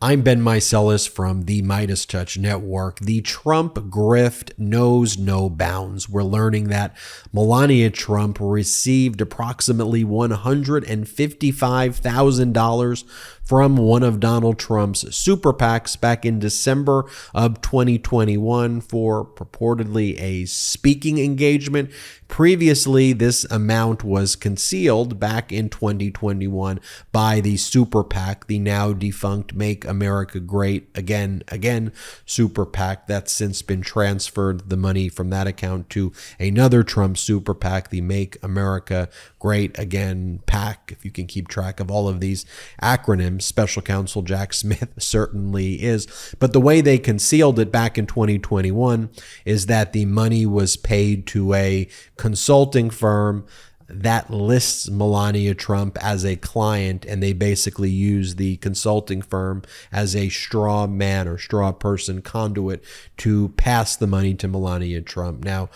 I'm Ben Meiselas from the MeidasTouch network. The Trump grift knows no bounds. We're learning that Melania Trump received approximately $155,000 from one of Donald Trump's super PACs back in December of 2021 for purportedly a speaking engagement. Previously, this amount was concealed back in 2021 by the Super PAC, the now defunct Make America Great Again Super PAC. That's since been transferred, the money from that account, to another Trump Super PAC, the Make America Great Again PAC. If you can keep track of all of these acronyms, Special Counsel Jack Smith certainly is. But the way they concealed it back in 2021 is that the money was paid to a consulting firm that lists Melania Trump as a client, and they basically use the consulting firm as a straw man or straw person conduit to pass the money to Melania Trump. Now,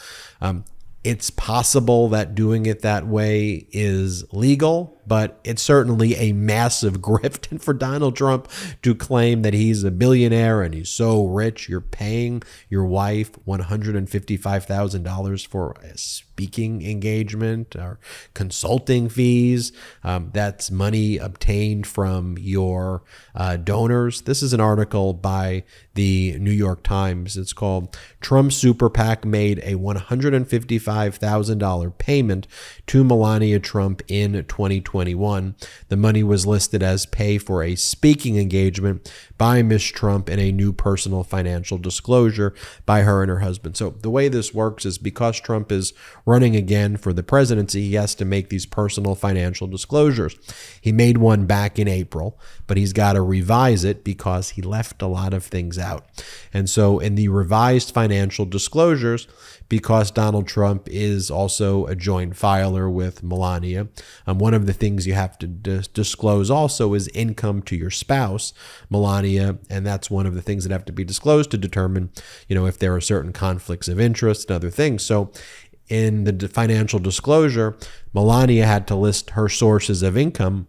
it's possible that doing it that way is legal, but it's certainly a massive grift. And for Donald Trump to claim that he's a billionaire and he's so rich, you're paying your wife $155,000 for a speaking engagement or consulting fees. That's money obtained from your donors. This is an article by the New York Times. It's called "Trump Super PAC Made a $155,000 Payment to Melania Trump in 2021. The money was listed as pay for a speaking engagement by Ms. Trump in a new personal financial disclosure by her and her husband." So the way this works is because Trump is running again for the presidency, he has to make these personal financial disclosures. He made one back in April, but he's got to revise it because he left a lot of things out. And so in the revised financial disclosures, because Donald Trump is also a joint filer with Melania, one of the things you have to disclose also is income to your spouse, Melania, and that's one of the things that have to be disclosed to determine, if there are certain conflicts of interest and other things. So in the financial disclosure, Melania had to list her sources of income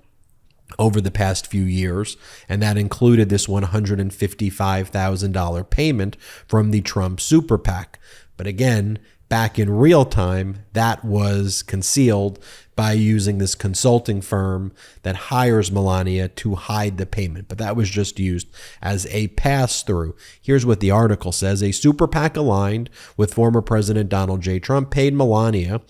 over the past few years, and that included this $155,000 payment from the Trump Super PAC. But again, back in real time, that was concealed by using this consulting firm that hires Melania to hide the payment. But that was just used as a pass-through. Here's what the article says. A Super PAC aligned with former President Donald J. Trump paid Melania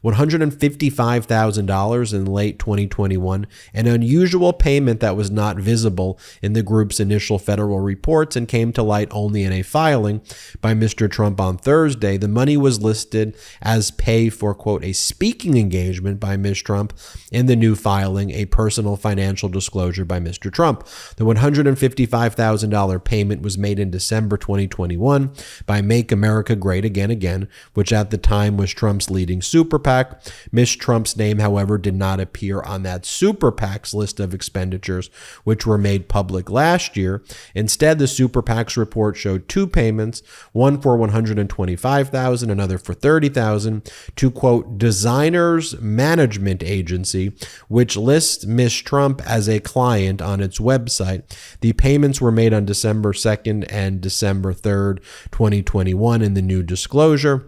$155,000 in late 2021, an unusual payment that was not visible in the group's initial federal reports and came to light only in a filing by Mr. Trump on Thursday. The money was listed as pay for, quote, a speaking engagement by Ms. Trump in the new filing, a personal financial disclosure by Mr. Trump. The $155,000 payment was made in December 2021 by Make America Great Again, which at the time was Trump's leading Super PAC. Ms. Trump's name, however, did not appear on that Super PAC's list of expenditures, which were made public last year. Instead, the Super PAC's report showed two payments, one for $125,000, another for $30,000, to, quote, Designers Management Agency, which lists Ms. Trump as a client on its website. The payments were made on December 2nd and December 3rd, 2021 in the new disclosure.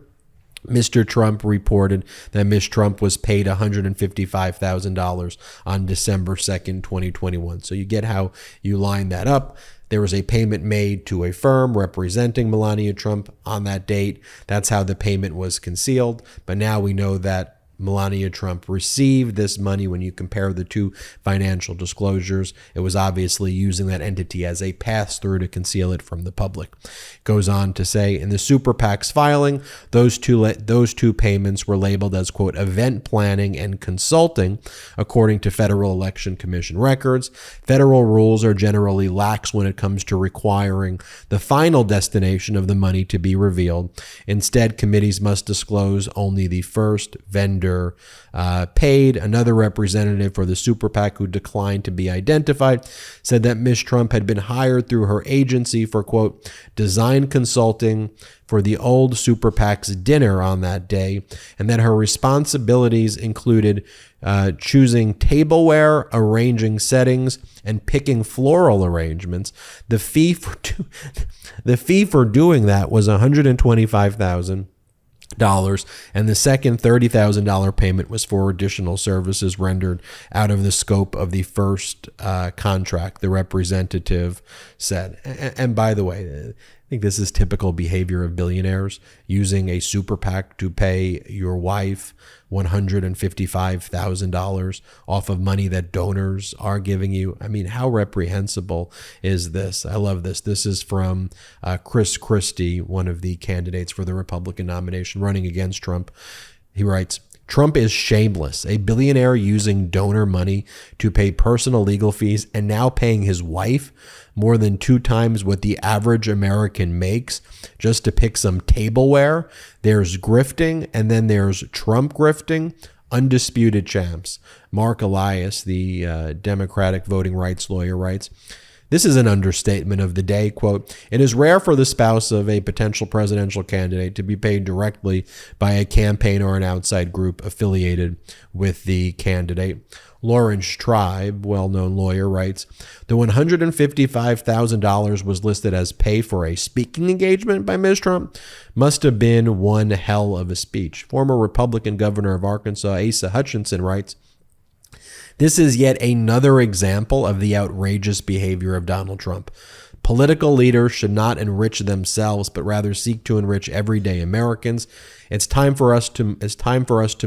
Mr. Trump reported that Ms. Trump was paid $155,000 on December 2nd, 2021. So you get how you line that up. There was a payment made to a firm representing Melania Trump on that date. That's how the payment was concealed. But now we know that Melania Trump received this money. When you compare the two financial disclosures, it was obviously using that entity as a pass-through to conceal it from the public. It goes on to say, in the Super PAC's filing, those two payments were labeled as, quote, event planning and consulting, according to Federal Election Commission records. Federal rules are generally lax when it comes to requiring the final destination of the money to be revealed. Instead, committees must disclose only the first vendor underpaid. Another representative for the Super PAC, who declined to be identified, said that Ms. Trump had been hired through her agency for, quote, design consulting for the old Super PAC's dinner on that day, and that her responsibilities included choosing tableware, arranging settings, and picking floral arrangements. The fee for doing that was $125,000. And the second $30,000 payment was for additional services rendered out of the scope of the first contract, the representative said. And by the way, I think this is typical behavior of billionaires, using a super PAC to pay your wife $155,000 off of money that donors are giving you. I mean, how reprehensible is this? I love this. This is from Chris Christie, one of the candidates for the Republican nomination running against Trump. He writes, Trump is shameless, a billionaire using donor money to pay personal legal fees and now paying his wife more than 2 times what the average American makes just to pick some tableware. There's grifting, and then there's Trump grifting. Undisputed champs. Mark Elias, the Democratic voting rights lawyer, writes, this is an understatement of the day. Quote, it is rare for the spouse of a potential presidential candidate to be paid directly by a campaign or an outside group affiliated with the candidate. Lawrence Tribe, well-known lawyer, writes, the $155,000 was listed as pay for a speaking engagement by Ms. Trump. Must have been one hell of a speech. Former Republican governor of Arkansas, Asa Hutchinson, writes, this is yet another example of the outrageous behavior of Donald Trump. Political leaders should not enrich themselves, but rather seek to enrich everyday Americans. It's time for us to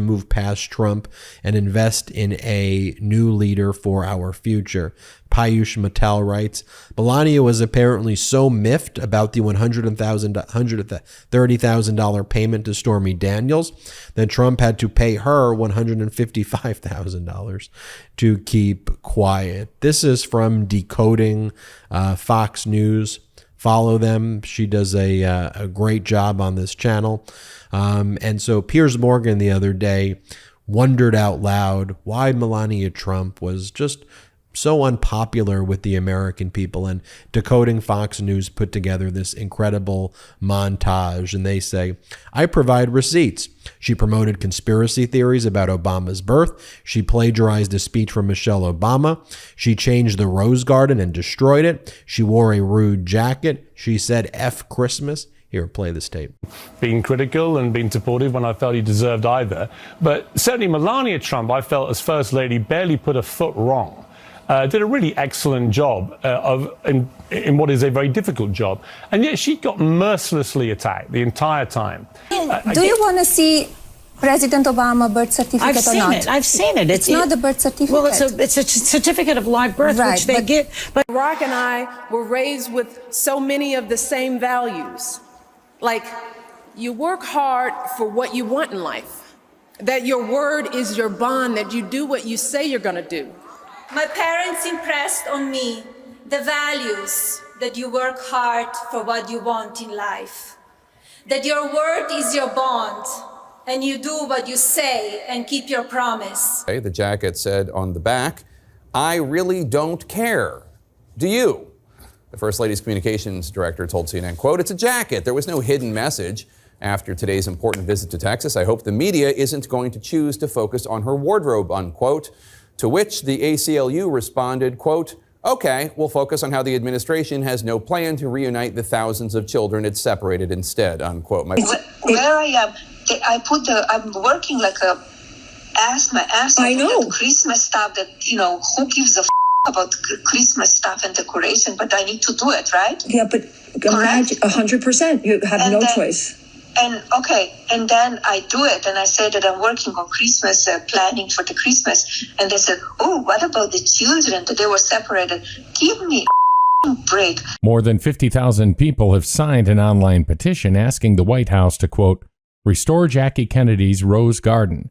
move past Trump and invest in a new leader for our future. Piyush Mittal writes, Melania was apparently so miffed about the $130,000 payment to Stormy Daniels that Trump had to pay her $155,000 to keep quiet. This is from Decoding Fox News. Follow them. She does a great job on this channel. And so Piers Morgan the other day wondered out loud why Melania Trump was just so unpopular with the American people. And Decoding Fox News put together this incredible montage. And they say, I provide receipts. She promoted conspiracy theories about Obama's birth. She plagiarized a speech from Michelle Obama. She changed the Rose Garden and destroyed it. She wore a rude jacket. She said F Christmas. Here, play this tape. Being critical and being supportive when I felt he deserved either. But certainly Melania Trump, I felt as First Lady, barely put a foot wrong. Did a really excellent job in what is a very difficult job. And yet she got mercilessly attacked the entire time. Do you want to see President Obama birth certificate or not? I've seen it. It's not the birth certificate. Well, it's a certificate of live birth, right, which they give. But Barack and I were raised with so many of the same values. Like, you work hard for what you want in life. That your word is your bond, that you do what you say you're going to do. My parents impressed on me the values that you work hard for what you want in life, that your word is your bond, and you do what you say and keep your promise. The jacket said on the back, I really don't care. Do you? The First Lady's communications director told CNN, quote, it's a jacket. There was no hidden message. After today's important visit to Texas, I hope the media isn't going to choose to focus on her wardrobe, unquote. To which the ACLU responded, quote, okay, we'll focus on how the administration has no plan to reunite the thousands of children it separated instead, unquote. Where I am, I'm working like my ass off. I know. Christmas stuff that, who gives a about Christmas stuff and decoration, but I need to do it, right? Yeah, but 100%. You have no choice. And then I do it, and I say that I'm working on Christmas, planning for the Christmas, and they said, oh, what about the children that they were separated? Give me a break. More than 50,000 people have signed an online petition asking the White House to, quote, restore Jackie Kennedy's Rose Garden.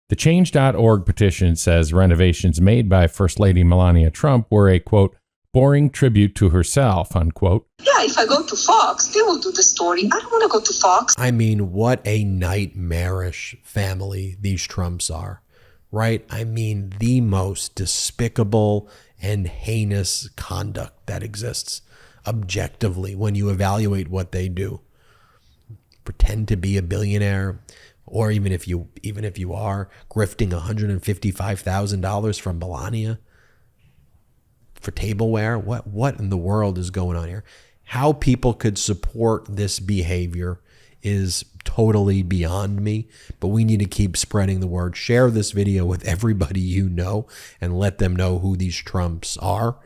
The Change.org petition says renovations made by First Lady Melania Trump were a, quote, boring tribute to herself, unquote. Yeah, if I go to Fox, they will do the story. I don't want to go to Fox. I mean, what a nightmarish family these Trumps are, right? I mean, the most despicable and heinous conduct that exists objectively when you evaluate what they do. Pretend to be a billionaire, or even if you are grifting $155,000 from Melania for tableware. What in the world is going on here? How people could support this behavior is totally beyond me, but we need to keep spreading the word. Share this video with everybody you know and let them know who these Trumps are.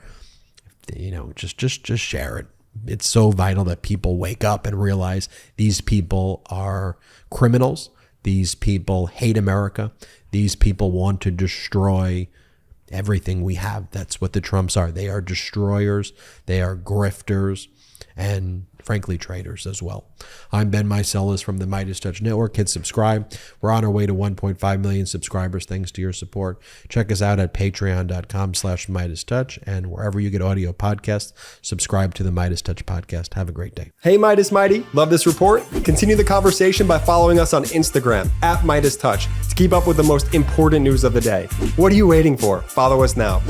You know, just share it. It's so vital that people wake up and realize these people are criminals. These people hate America. These people want to destroy everything we have. That's what the Trumps are. They are destroyers. They are grifters, and frankly, traitors as well. I'm Ben Meiselas from the MeidasTouch Network. Hit subscribe. We're on our way to 1.5 million subscribers thanks to your support. Check us out at patreon.com/MeidasTouch, and wherever you get audio podcasts, subscribe to the MeidasTouch podcast. Have a great day. Hey, Meidas Mighty. Love this report? Continue the conversation by following us on Instagram at MeidasTouch to keep up with the most important news of the day. What are you waiting for? Follow us now.